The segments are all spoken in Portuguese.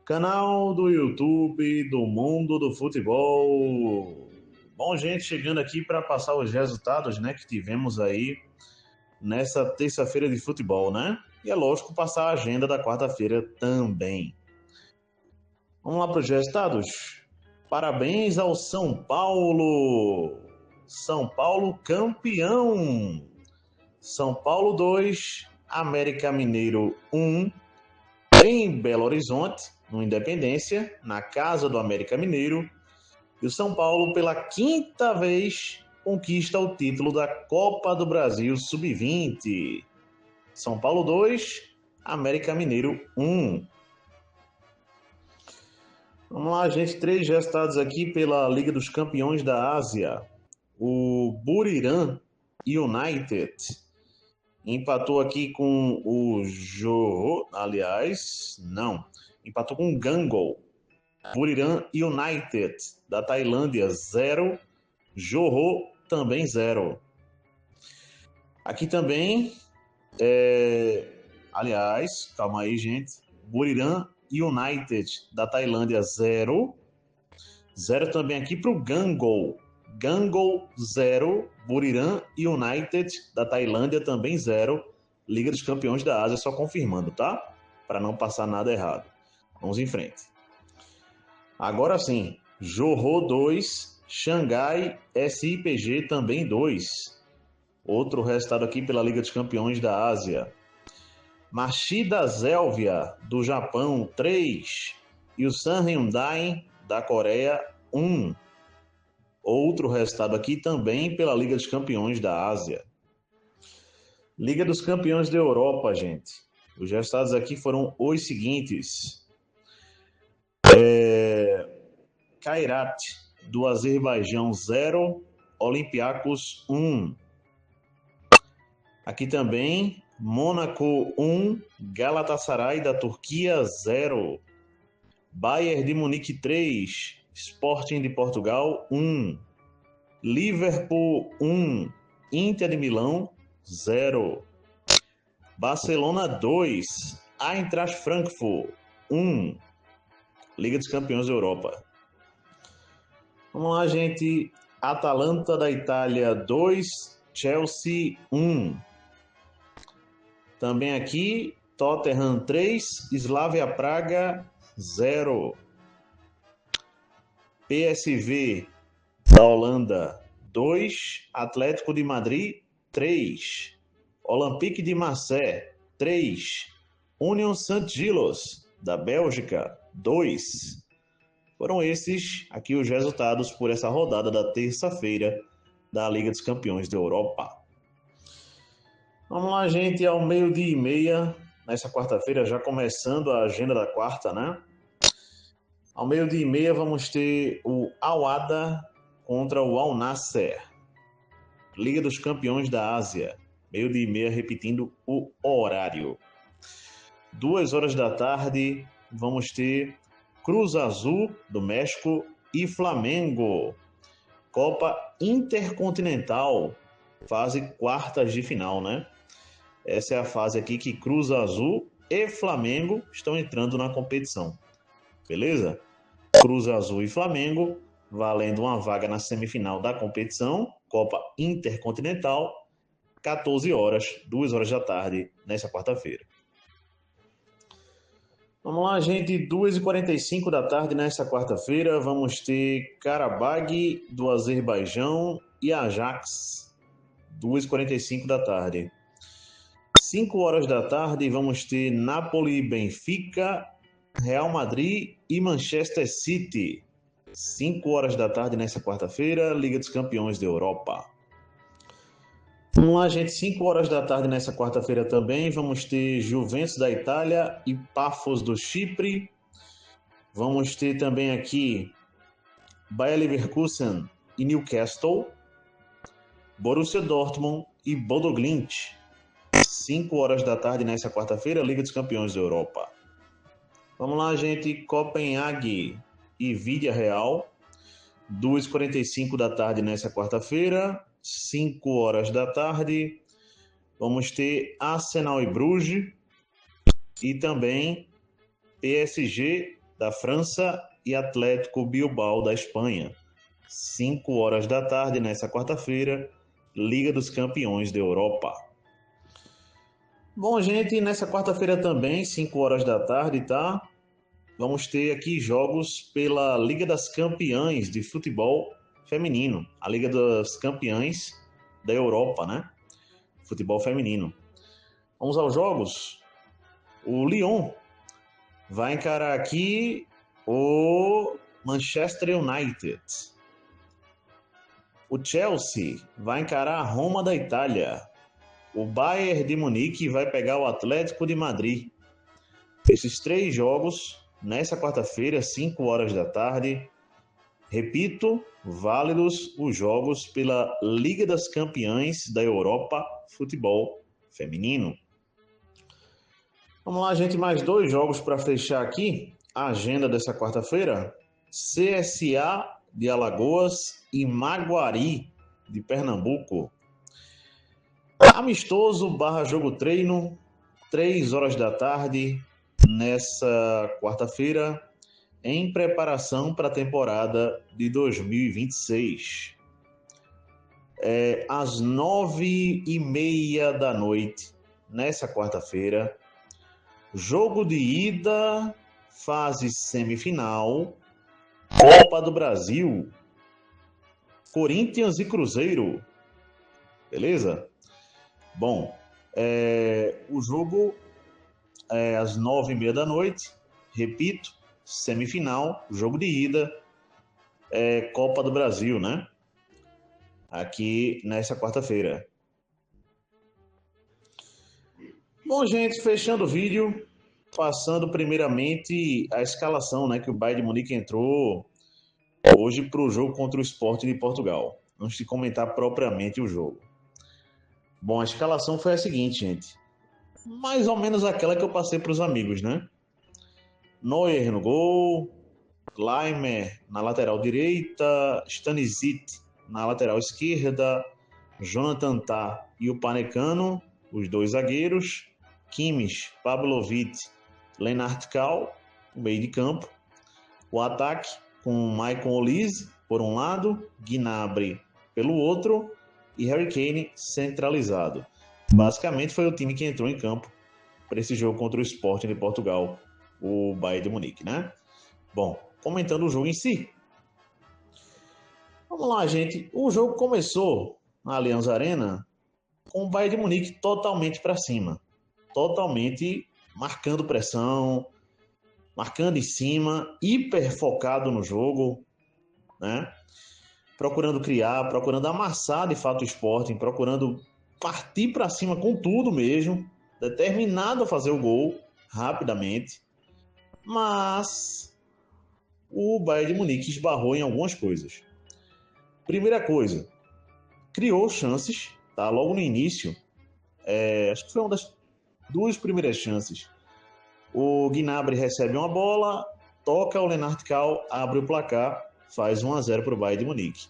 Canal do YouTube do Mundo do Futebol. Bom, gente, chegando aqui para passar os resultados, né, que tivemos aí nessa terça-feira de futebol, né? E é lógico passar a agenda da quarta-feira também. Vamos lá para os resultados. Parabéns ao São Paulo. São Paulo campeão. São Paulo 2, América Mineiro 1, em Belo Horizonte, no Independência, na casa do América Mineiro. E o São Paulo, pela quinta vez, conquista o título da Copa do Brasil Sub-20. São Paulo 2, América Mineiro 1. Vamos lá, gente. 3 resultados aqui pela Liga dos Campeões da Ásia. O Buriram United empatou aqui com o Johor, empatou com o Gangwon. Buriram United, da Tailândia, 0. Johor, também 0. Aqui também, calma aí, gente. Buriram United, da Tailândia, 0. 0 também aqui para o Gangwon. Gangwon 0, Buriram United da Tailândia também 0. Liga dos Campeões da Ásia, só confirmando, tá? Para não passar nada errado. Vamos em frente. Agora sim, Johor 2, Xangai SIPG também 2. Outro resultado aqui pela Liga dos Campeões da Ásia. Machida Zelvia do Japão 3 e o San Hyundai da Coreia 1. Outro resultado aqui também pela Liga dos Campeões da Ásia. Liga dos Campeões da Europa, gente. Os resultados aqui foram os seguintes. Kairat, do Azerbaijão, 0. Olympiacos, 1. Aqui também, Mônaco, 1. Galatasaray, da Turquia, 0. Bayern de Munique, 3. Sporting de Portugal, 1. Liverpool, 1. Inter de Milão, 0. Barcelona, 2. Eintracht Frankfurt, 1. Liga dos Campeões da Europa. Vamos lá, gente. Atalanta da Itália, 2. Chelsea, 1. Também aqui, Tottenham, 3. Slavia Praga, 0. PSV da Holanda, 2. Atlético de Madrid, 3. Olympique de Marseille, 3. Union Saint-Gilloise da Bélgica, 2. Foram esses aqui os resultados por essa rodada da terça-feira da Liga dos Campeões da Europa. Vamos lá, gente, ao 12h30, nessa quarta-feira, já começando a agenda da quarta, né? Ao 12h30 vamos ter o Al-Ahly contra o Al-Nassr. Liga dos Campeões da Ásia. 12h30, repetindo o horário. 14h vamos ter Cruz Azul do México e Flamengo. Copa Intercontinental, fase quartas de final, né? Essa é a fase aqui que Cruz Azul e Flamengo estão entrando na competição. Beleza? Cruz Azul e Flamengo, valendo uma vaga na semifinal da competição, Copa Intercontinental, 14h, 2h da tarde, nessa quarta-feira. Vamos lá, gente, 2h45 da tarde, nessa quarta-feira, vamos ter Karabag do Azerbaijão e Ajax, 2h45 da tarde. 5h da tarde, vamos ter Napoli e Benfica, Real Madrid e Manchester City. 5h da tarde nessa quarta-feira, Liga dos Campeões da Europa. Vamos lá, gente. 5h da tarde nessa quarta-feira também, vamos ter Juventus da Itália e Pafos do Chipre. Vamos ter também aqui Bayer Leverkusen e Newcastle, Borussia Dortmund e Bodo Glimt. 5h da tarde nessa quarta-feira, Liga dos Campeões da Europa. Vamos lá, gente. Copenhague e Vídea Real, 2h45 da tarde nessa quarta-feira. 5h da tarde, vamos ter Arsenal e Bruges e também PSG da França e Atlético Bilbao da Espanha. 5 horas da tarde nessa quarta-feira, Liga dos Campeões da Europa. Bom, gente, nessa quarta-feira também, 5 horas da tarde, tá? Vamos ter aqui jogos pela Liga das Campeãs de Futebol Feminino, a Liga das Campeãs da Europa, né? Futebol feminino. Vamos aos jogos. O Lyon vai encarar aqui o Manchester United. O Chelsea vai encarar a Roma da Itália. O Bayern de Munique vai pegar o Atlético de Madrid. Esses 3 jogos, nessa quarta-feira, 5 horas da tarde. Repito, válidos os jogos pela Liga das Campeãs da Europa Futebol Feminino. Vamos lá, gente, mais 2 jogos para fechar aqui a agenda dessa quarta-feira. CSA de Alagoas e Maguari de Pernambuco. Amistoso / jogo treino, 3 horas da tarde, nessa quarta-feira, em preparação para a temporada de 2026. Às 9h30 da noite, nessa quarta-feira, jogo de ida, fase semifinal, Copa do Brasil, Corinthians e Cruzeiro. Beleza? Bom, o jogo é às 9h30 da noite, repito, semifinal, jogo de ida, Copa do Brasil, né? Aqui nessa quarta-feira. Bom, gente, fechando o vídeo, passando primeiramente a escalação, né, que o Bayern de Munique entrou hoje para o jogo contra o Sporting de Portugal, antes de comentar propriamente o jogo. Bom, a escalação foi a seguinte, gente. Mais ou menos aquela que eu passei para os amigos, né? Neuer no gol, Laimer na lateral direita, Stanisic na lateral esquerda, Jonathan Tah e o Upamecano, os 2 zagueiros, Kimmich, Pavlovic, Lennart Kau, o meio de campo, o ataque com Maicon Olise por um lado, Gnabry pelo outro e Harry Kane centralizado. Basicamente foi o time que entrou em campo para esse jogo contra o Sporting de Portugal, o Bayern de Munique, né? Bom, comentando o jogo em si. Vamos lá, gente. O jogo começou na Allianz Arena com o Bayern de Munique totalmente para cima. Totalmente marcando pressão, marcando em cima, hiper focado no jogo, né? Procurando criar, procurando amassar de fato o Sporting, procurando partir para cima com tudo mesmo, determinado a fazer o gol rapidamente. Mas o Bayern de Munique esbarrou em algumas coisas. Primeira coisa, criou chances, tá? Logo no início, acho que foi uma das 2 primeiras chances. O Gnabry recebe uma bola, toca o Lennart Kau, abre o placar, faz 1-0 para o Bayern de Munique.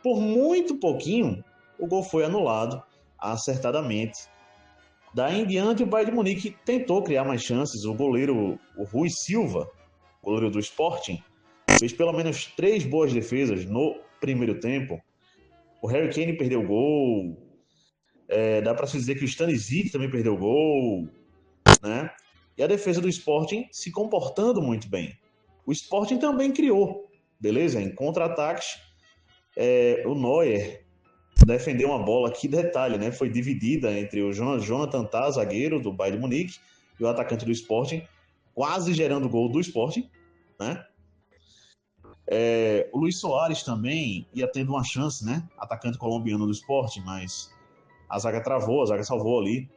Por muito pouquinho, o gol foi anulado acertadamente. Daí em diante, o Bayern de Munique tentou criar mais chances. O goleiro, o Rui Silva, goleiro do Sporting, fez pelo menos 3 boas defesas no primeiro tempo. O Harry Kane perdeu o gol. Dá para se dizer que o Stanisic também perdeu o gol, né? E a defesa do Sporting se comportando muito bem. O Sporting também criou, beleza? Em contra-ataques, o Neuer defendeu uma bola, que detalhe, né? Foi dividida entre o Jonathan Tah, zagueiro do Bayern de Munique, e o atacante do Sporting, quase gerando o gol do Sporting, né? O Luis Soares também ia tendo uma chance, né? Atacante colombiano do Sporting, mas a zaga travou, a zaga salvou ali,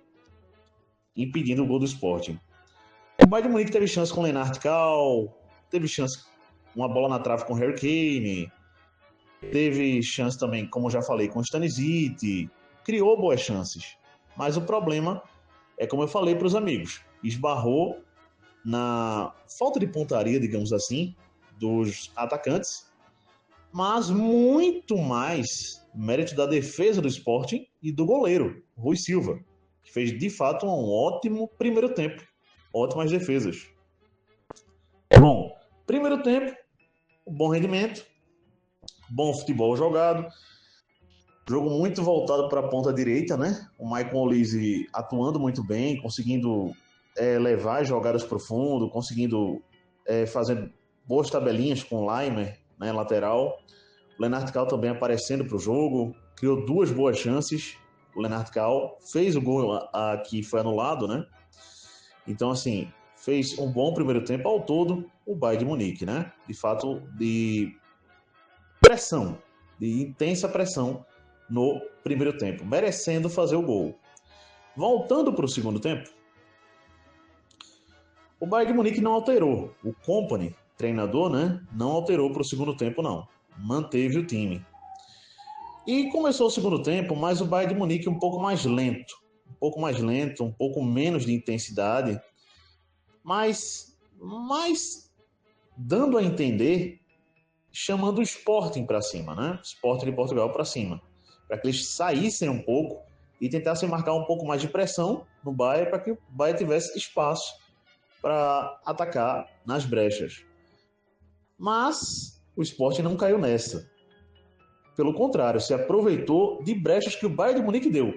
impedindo o gol do Sporting. O Bayern de Munique teve chance com o Lennart Kau, teve chance, uma bola na trave com o Harry Kane, teve chance também, como eu já falei, com o Stanisic, criou boas chances. Mas o problema é, como eu falei para os amigos, esbarrou na falta de pontaria, digamos assim, dos atacantes, mas muito mais mérito da defesa do Sporting e do goleiro, Rui Silva, que fez de fato um ótimo primeiro tempo, ótimas defesas. Bom, Primeiro tempo, bom rendimento, bom futebol jogado, jogo muito voltado para a ponta direita, né? O Maicon Olise atuando muito bem, conseguindo levar jogadas para o fundo, conseguindo fazer boas tabelinhas com o Laimer, né, lateral. O Lennart Kau também aparecendo para o jogo, criou 2 boas chances. O Lennart Kau fez o gol que foi anulado, né? Então, assim, fez um bom primeiro tempo ao todo o Bayern de Munique, né? De fato, de pressão, de intensa pressão no primeiro tempo, merecendo fazer o gol. Voltando para o segundo tempo, o Bayern de Munique não alterou. O Kompany, treinador, né? Não alterou para o segundo tempo, não. Manteve o time. E começou o segundo tempo, mas o Bayern de Munique um pouco mais lento. Um pouco mais lento, um pouco menos de intensidade. Mas dando a entender, chamando o Sporting para cima, né? Sporting de Portugal para cima. Para que eles saíssem um pouco e tentassem marcar um pouco mais de pressão no Bayern para que o Bayern tivesse espaço para atacar nas brechas. Mas o Sporting não caiu nessa. Pelo contrário, se aproveitou de brechas que o Bayern de Munique deu.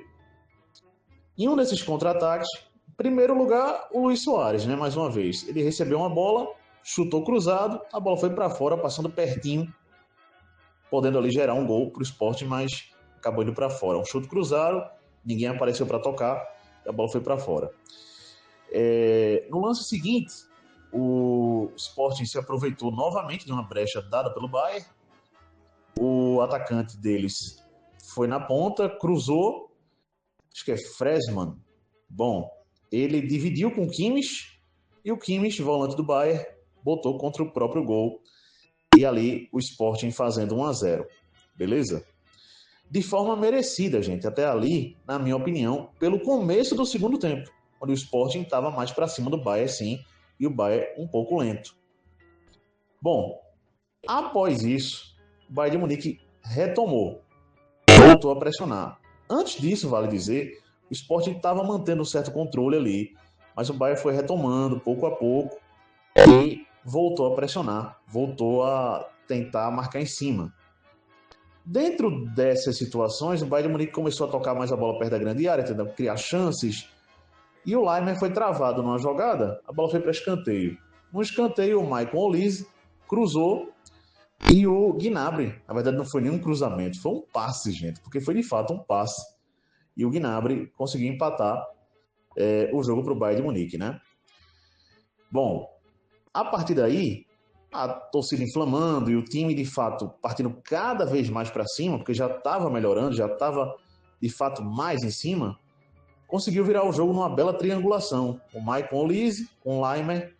Em um desses contra-ataques, em primeiro lugar, o Luis Soares, né? Mais uma vez. Ele recebeu uma bola, chutou cruzado, a bola foi para fora, passando pertinho, podendo ali gerar um gol para o Sporting, mas acabou indo para fora. Um chute cruzado, ninguém apareceu para tocar, a bola foi para fora. No lance seguinte, o Sporting se aproveitou novamente de uma brecha dada pelo Bayern. O atacante deles foi na ponta, cruzou, acho que é Fresman. Bom, ele dividiu com o Kimmich e o Kimmich, volante do Bayern, botou contra o próprio gol. E ali o Sporting fazendo 1-0. Beleza? De forma merecida, gente. Até ali, na minha opinião, pelo começo do segundo tempo, onde o Sporting estava mais para cima do Bayern, sim, e o Bayern um pouco lento. Bom, após isso, o Bayern de Munique retomou, voltou a pressionar. Antes disso, vale dizer, o Sporting estava mantendo um certo controle ali, mas o Bayern foi retomando pouco a pouco e voltou a pressionar, voltou a tentar marcar em cima. Dentro dessas situações, o Bayern de Munique começou a tocar mais a bola perto da grande área, tentando criar chances, e o Laimer foi travado numa jogada, a bola foi para escanteio. No escanteio, o Maicon Olise cruzou e o Gnabry, na verdade não foi nenhum cruzamento, foi um passe, gente, porque foi de fato um passe. E o Gnabry conseguiu empatar o jogo para o Bayern de Munique, né? Bom, a partir daí, a torcida inflamando e o time, de fato, partindo cada vez mais para cima, porque já estava melhorando, já estava, de fato, mais em cima, conseguiu virar o jogo numa bela triangulação. O Maicon Olise com o Laimer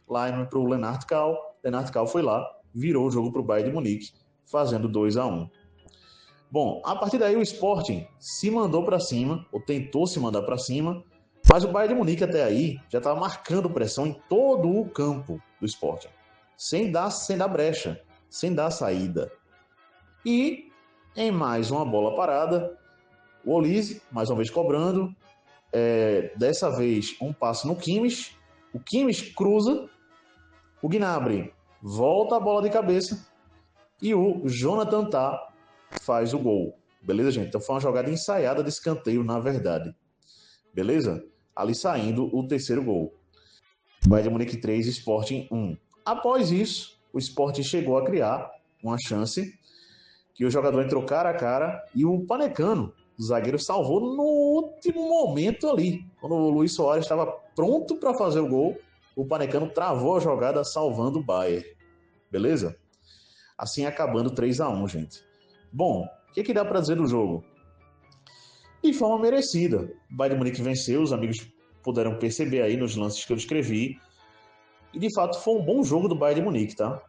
para o Lennart Kau foi lá, virou o jogo para o Bayern de Munique, fazendo 2-1. Bom, a partir daí o Sporting se mandou para cima, ou tentou se mandar para cima, mas o Bayern de Munique até aí já estava marcando pressão em todo o campo do Sporting, sem dar brecha, sem dar saída. E em mais uma bola parada, o Olise, mais uma vez cobrando, dessa vez um passe no Kimmich, o Kimmich cruza, o Gnabry volta a bola de cabeça e o Jonathan Tah faz o gol. Beleza, gente? Então foi uma jogada ensaiada de escanteio, na verdade. Beleza? Ali saindo o terceiro gol. Bayern de Munique 3, Sporting 1. Após isso, o Sporting chegou a criar uma chance que o jogador entrou cara a cara e o Panecano, o zagueiro, salvou no último momento ali. Quando o Luis Soares estava pronto para fazer o gol, o Panecano travou a jogada salvando o Bayern. Beleza? Assim acabando 3-1, gente. Bom, o que dá para dizer do jogo? De forma merecida. O Bayern de Munique venceu, os amigos puderam perceber aí nos lances que eu descrevi. E de fato foi um bom jogo do Bayern de Munique, tá?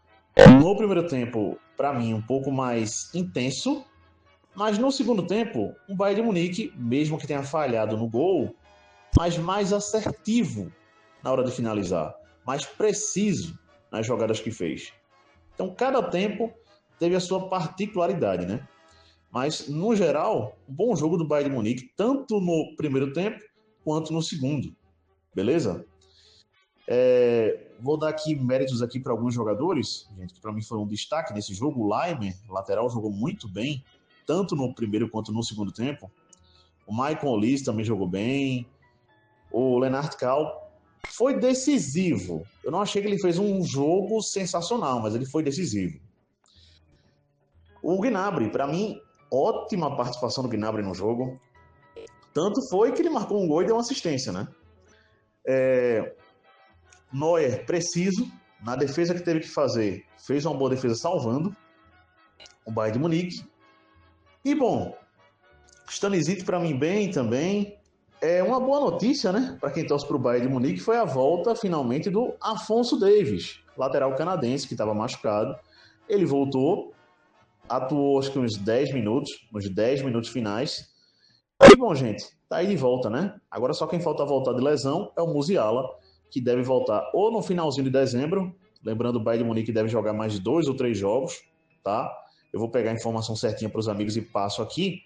No primeiro tempo, para mim, um pouco mais intenso. Mas no segundo tempo, o Bayern de Munique, mesmo que tenha falhado no gol, mas mais assertivo na hora de finalizar. Mais preciso nas jogadas que fez. Então, cada tempo teve a sua particularidade, né? Mas, no geral, um bom jogo do Bayern de Munique, tanto no primeiro tempo quanto no segundo. Beleza? Vou dar aqui méritos aqui para alguns jogadores, gente, que para mim foi um destaque nesse jogo. O Laimer, lateral, jogou muito bem, tanto no primeiro quanto no segundo tempo. O Maicon Olise também jogou bem. O Lennart Kau foi decisivo. Eu não achei que ele fez um jogo sensacional, mas ele foi decisivo. O Gnabry, para mim, ótima participação do Gnabry no jogo. Tanto foi que ele marcou um gol e deu uma assistência, né? Neuer, preciso. Na defesa que teve que fazer, fez uma boa defesa salvando o Bayern de Munique. E, bom, Stanisic para mim bem também. É uma boa notícia, né? Para quem torce para o Bayern de Munique, foi a volta finalmente do Afonso Davies, lateral canadense que estava machucado. Ele voltou, atuou acho que uns 10 minutos finais. E bom, gente, tá aí de volta, né? Agora só quem falta voltar de lesão é o Musiala, que deve voltar ou no finalzinho de dezembro. Lembrando, o Bayern de Munique deve jogar mais 2 ou 3 jogos, tá? Eu vou pegar a informação certinha para os amigos e passo aqui.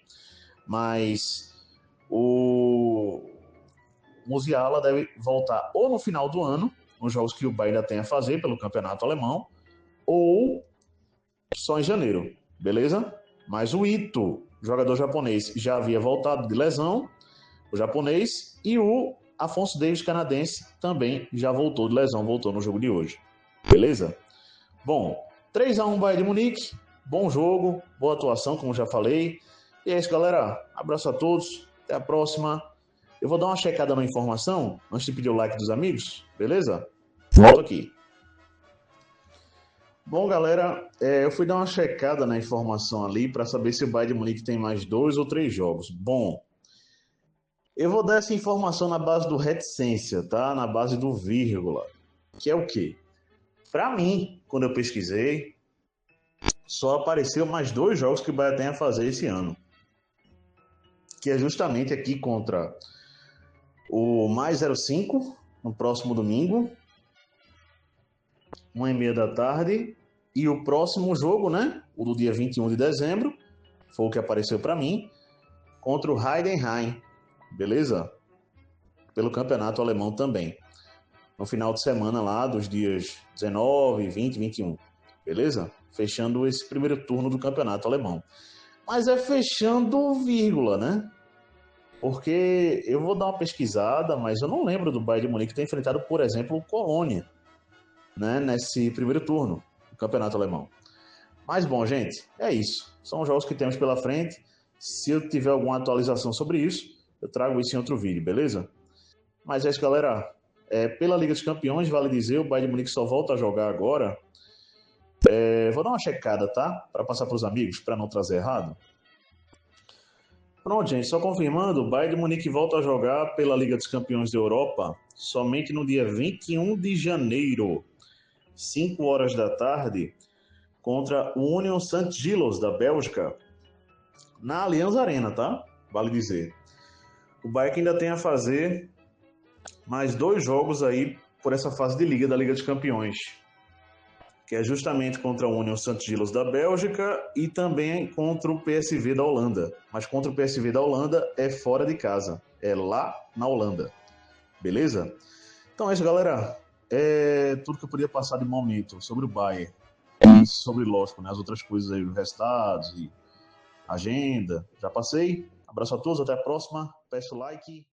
Mas o Musiala deve voltar ou no final do ano, nos jogos que o Bayern ainda tem a fazer pelo campeonato alemão, ou só em janeiro, beleza? Mas o Ito, jogador japonês, já havia voltado de lesão, o japonês, e o Afonso Davies, canadense, também já voltou de lesão, voltou no jogo de hoje, beleza? Bom, 3-1 Bayern de Munique, bom jogo, boa atuação, como já falei. E é isso, galera. Abraço a todos. Até a próxima. Eu vou dar uma checada na informação antes de pedir o like dos amigos, beleza? Volto aqui. Bom, galera, eu fui dar uma checada na informação ali para saber se o Bayern de Munique tem mais 2 ou 3 jogos. Bom, eu vou dar essa informação na base do reticência, tá? Na base do vírgula. Que é o quê? Para mim, quando eu pesquisei, só apareceu mais 2 jogos que o Bayern tem a fazer esse ano. Que é justamente aqui contra o Mais 05, no próximo domingo, 1h30 da tarde, e o próximo jogo, né, o do dia 21 de dezembro, foi o que apareceu para mim, contra o Heidenheim, beleza? Pelo campeonato alemão também, no final de semana lá, dos dias 19, 20, 21, beleza? Fechando esse primeiro turno do campeonato alemão. Mas é fechando vírgula, né? Porque eu vou dar uma pesquisada, mas eu não lembro do Bayern de Munique ter enfrentado, por exemplo, o Colônia, né, nesse primeiro turno do campeonato alemão. Mas bom, gente, é isso. São os jogos que temos pela frente. Se eu tiver alguma atualização sobre isso, eu trago isso em outro vídeo, beleza? Mas é isso, galera. Pela Liga dos Campeões, vale dizer, o Bayern de Munique só volta a jogar agora. Vou dar uma checada, tá? Para passar para os amigos, para não trazer errado. Pronto, gente, só confirmando, o Bayern de Munique volta a jogar pela Liga dos Campeões da Europa somente no dia 21 de janeiro, 5 horas da tarde, contra o Union Saint-Gilloise da Bélgica, na Allianz Arena, tá? Vale dizer. O Bayern ainda tem a fazer mais 2 jogos aí por essa fase de Liga da Liga dos Campeões, que é justamente contra o Union Saint-Gilloise da Bélgica e também contra o PSV da Holanda. Mas contra o PSV da Holanda é fora de casa, é lá na Holanda. Beleza? Então é isso, galera. É tudo que eu podia passar de momento sobre o Bayern e sobre, lógico, né, as outras coisas aí, os resultados e agenda. Já passei. Abraço a todos, até a próxima. Peço like.